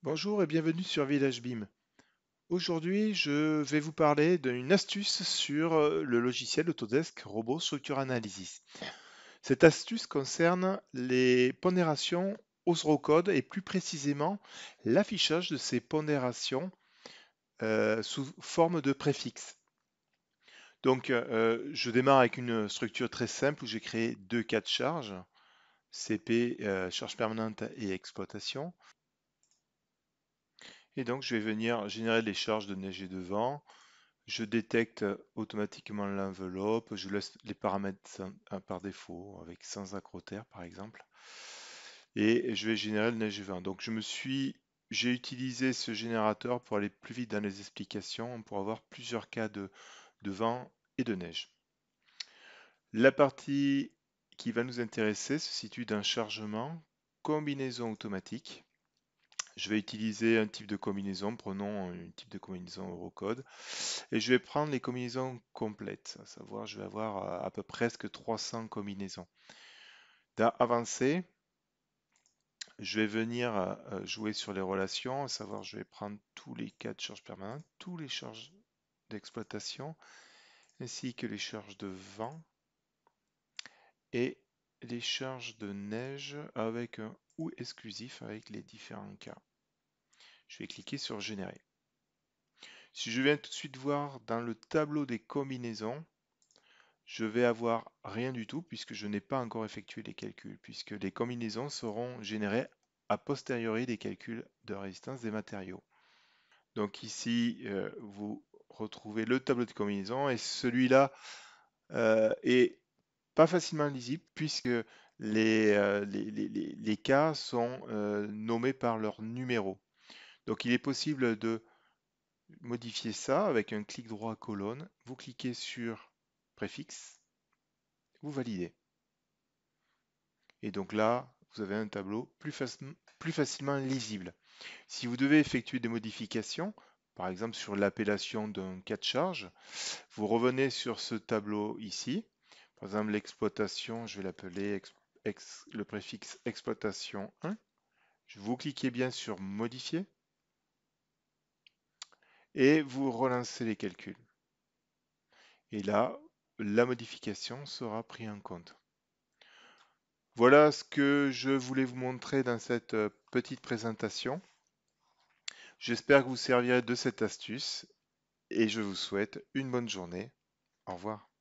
Bonjour et bienvenue sur Village Beam. Aujourd'hui, je vais vous parler d'une astuce sur le logiciel Autodesk Robot Structure Analysis. Cette astuce concerne les pondérations Osrocode et plus précisément l'affichage de ces pondérations sous forme de préfixe. Donc, je démarre avec une structure très simple où j'ai créé deux cas de charge, CP, charge permanente et exploitation. Et donc, je vais venir générer les charges de neige et de vent. Je détecte automatiquement l'enveloppe. Je laisse les paramètres par défaut, avec sans accrotaire par exemple. Et je vais générer le neige et vent. Donc, j'ai utilisé ce générateur pour aller plus vite dans les explications, pour avoir plusieurs cas de vent et de neige. La partie qui va nous intéresser se situe dans chargement, combinaison automatique. Je vais utiliser un type de combinaison, prenons un type de combinaison Eurocode, et je vais prendre les combinaisons complètes, à savoir je vais avoir à peu près presque 300 combinaisons. Dans Avancé, je vais venir jouer sur les relations, à savoir je vais prendre tous les cas de charge permanente, tous les charges d'exploitation, ainsi que les charges de vent et les charges de neige avec un ou exclusif avec les différents cas. Je vais cliquer sur Générer. Si je viens tout de suite voir dans le tableau des combinaisons, je vais avoir rien du tout puisque je n'ai pas encore effectué les calculs, puisque les combinaisons seront générées a posteriori des calculs de résistance des matériaux. Donc ici, vous retrouvez le tableau de combinaisons et celui-là est pas facilement lisible puisque les cas sont nommés par leur numéro. Donc il est possible de modifier ça avec un clic droit colonne. Vous cliquez sur préfixe, vous validez. Et donc là, vous avez un tableau plus facilement lisible. Si vous devez effectuer des modifications, par exemple sur l'appellation d'un cas de charge, vous revenez sur ce tableau ici. Par exemple, l'exploitation, je vais l'appeler le préfixe exploitation 1. Vous cliquez bien sur modifier et vous relancez les calculs. Et là, la modification sera prise en compte. Voilà ce que je voulais vous montrer dans cette petite présentation. J'espère que vous servirez de cette astuce et je vous souhaite une bonne journée. Au revoir.